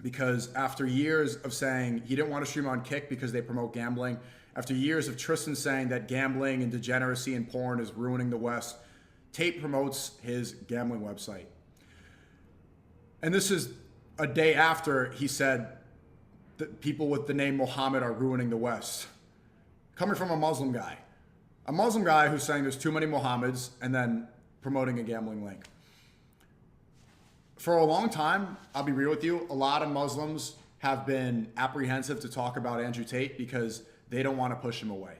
because after years of saying he didn't want to stream on Kick because they promote gambling, after years of Tristan saying that gambling and degeneracy and porn is ruining the West, Tate promotes his gambling website. And this is a day after he said that people with the name Muhammad are ruining the West. Coming from a Muslim guy. A Muslim guy who's saying there's too many Muhammads and then promoting a gambling link. For a long time, I'll be real with you, a lot of Muslims have been apprehensive to talk about Andrew Tate because they don't want to push him away.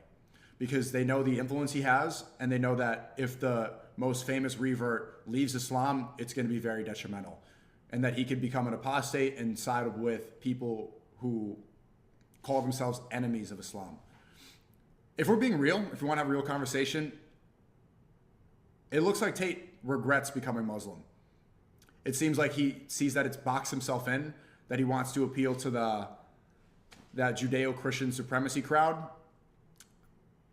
Because they know the influence he has, and they know that if the most famous revert leaves Islam, it's going to be very detrimental. And that he could become an apostate and side with people who call themselves enemies of Islam. If we're being real, if we want to have a real conversation, it looks like Tate regrets becoming Muslim. It seems like he sees that it's boxed himself in, that he wants to appeal to that Judeo-Christian supremacy crowd.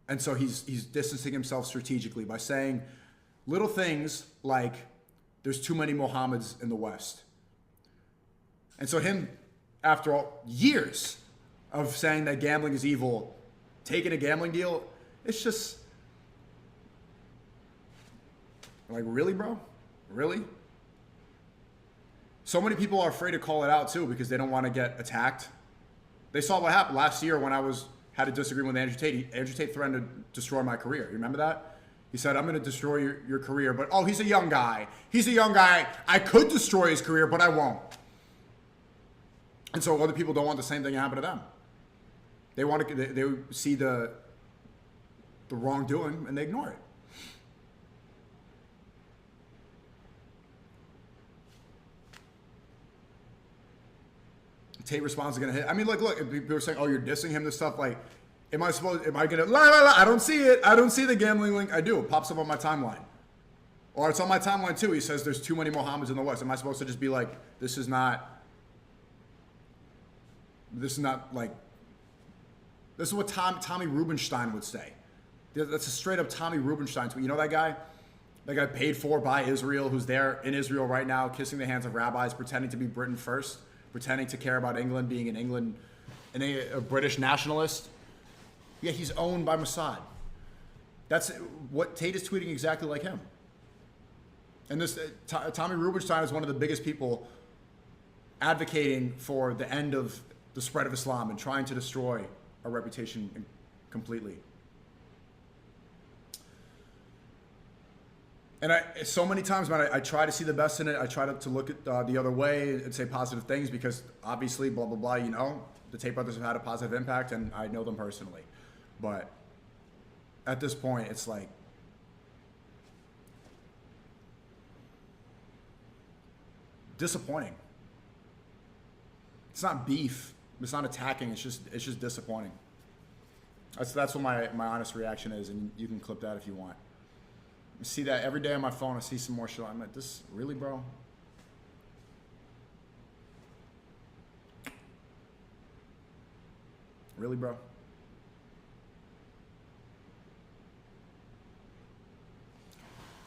And so he's distancing himself strategically by saying little things like, there's too many Mohammeds in the West. And so him, after all years of saying that gambling is evil, taking a gambling deal, it's just like, really, bro? Really? So many people are afraid to call it out too because they don't want to get attacked. They saw what happened last year when I had a disagreement with Andrew Tate. Andrew Tate threatened to destroy my career. You remember that? He said, I'm going to destroy your career, but oh, he's a young guy. He's a young guy. I could destroy his career, but I won't. And so other people don't want the same thing to happen to them. They want to. They see the wrongdoing and they ignore it. Tate response is gonna hit. I mean, look. People are saying, "Oh, you're dissing him." This stuff, like, am I gonna? I don't see it. I don't see the gambling link. I do. It pops up on my timeline, or it's on my timeline too. He says there's too many Mohammeds in the West. Am I supposed to just be like, this is not like. This is what Tommy Rubenstein would say. That's a straight up Tommy Rubenstein tweet. You know that guy? That guy paid for by Israel, who's there in Israel right now, kissing the hands of rabbis, pretending to be Britain first, pretending to care about England, being in England, and a British nationalist. Yeah, he's owned by Mossad. That's what Tate is tweeting exactly like him. And this Tommy Rubenstein is one of the biggest people advocating for the end of the spread of Islam and trying to destroy our reputation completely. And so many times, man, I try to see the best in it. I try to look at the other way and say positive things because obviously, blah, blah, blah, you know, the Tate brothers have had a positive impact and I know them personally. But at this point, it's like, disappointing. It's not beef. It's not attacking. It's just disappointing. That's what my honest reaction is, and you can clip that if you want. I see that every day on my phone. I see some more shit. I'm like, this really, bro? Really, bro?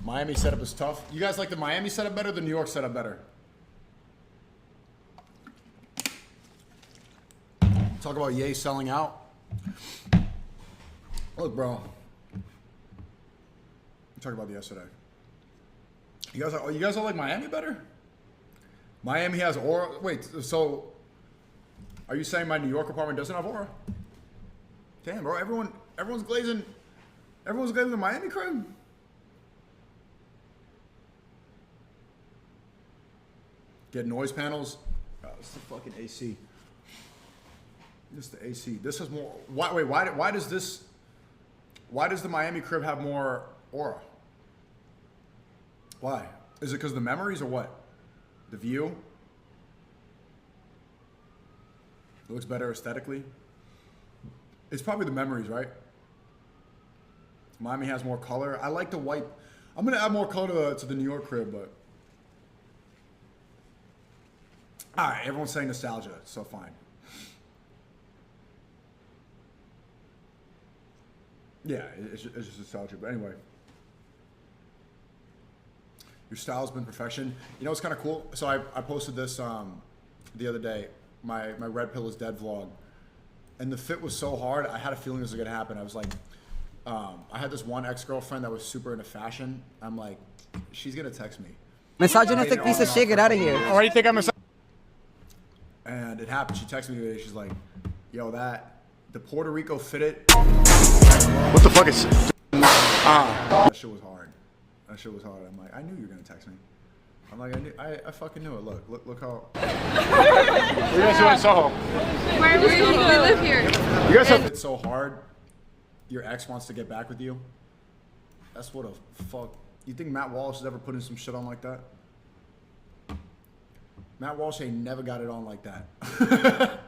Miami setup is tough. You guys like the Miami setup better or the New York setup better? Talk about Ye selling out. Look, bro. Talk about the yesterday. You guys all like Miami better? Miami has aura. Wait, so are you saying my New York apartment doesn't have aura? Damn, bro. Everyone's glazing the Miami crib. Get noise panels. Oh, it's the fucking AC. This is the AC. This has more. Why does the Miami crib have more aura? Why? Is it because of the memories or what? The view? It looks better aesthetically. It's probably the memories, right? Miami has more color. I like the white. I'm gonna add more color to the New York crib, but all right. Everyone's saying nostalgia, so fine. Yeah, it's just nostalgia. But anyway, your style's been perfection. You know what's kind of cool? So I posted this the other day, my Red Pill is Dead vlog, and the fit was so hard, I had a feeling this was gonna happen. I was like, I had this one ex-girlfriend that was super into fashion. I'm like, she's gonna text me. Misogynistic piece of shit, get out of here. Why do you think I'm a... And it happened. She texted me today. She's like, yo, the Puerto Rico fitted. What the fuck is... That shit was hard. That shit was hard. I'm like, I knew you were gonna text me. I'm like, I fucking knew it. Look how. You guys doing in Soho? Where do you live here? You guys have... It's so hard. Your ex wants to get back with you. That's what a fuck. You think Matt Walsh has ever put in some shit on like that? Matt Walsh ain't never got it on like that.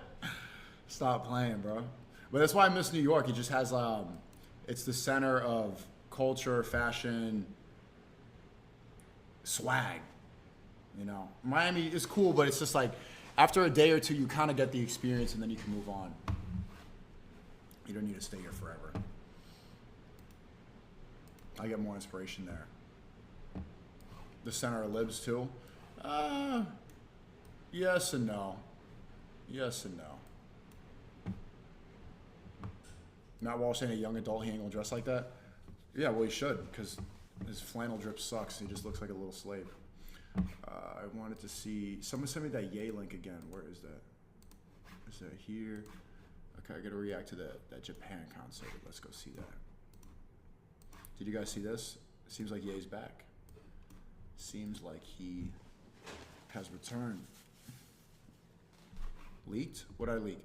Stop playing, bro. But that's why I miss New York. It just has, it's the center of culture, fashion, swag. You know, Miami is cool, but it's just like after a day or two, you kind of get the experience and then you can move on. You don't need to stay here forever. I get more inspiration there. The center of libs too. Yes and no. Yes and no. Matt Walsh ain't a young adult. He ain't gonna dress like that. Yeah, well he should, because his flannel drip sucks. He just looks like a little slave. I wanted to see. Someone send me that Yay link again. Where is that? Is that here? Okay, I gotta react to that Japan concert. Let's go see that. Did you guys see this? It seems like Ye's back. Seems like he has returned. Leaked? What did I leak?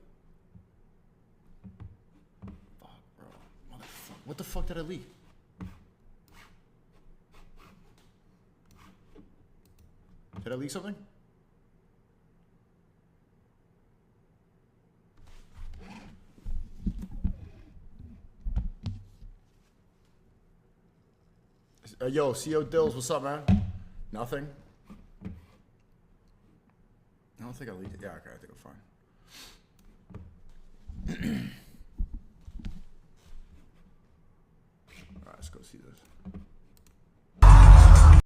Fuck, bro. Motherfucker. What the fuck did I leak? Did I leak something? Yo, CO Dills, what's up, man? Nothing? I don't think I leaked it. Yeah, okay, I think I'm fine. Alright, let's go see this.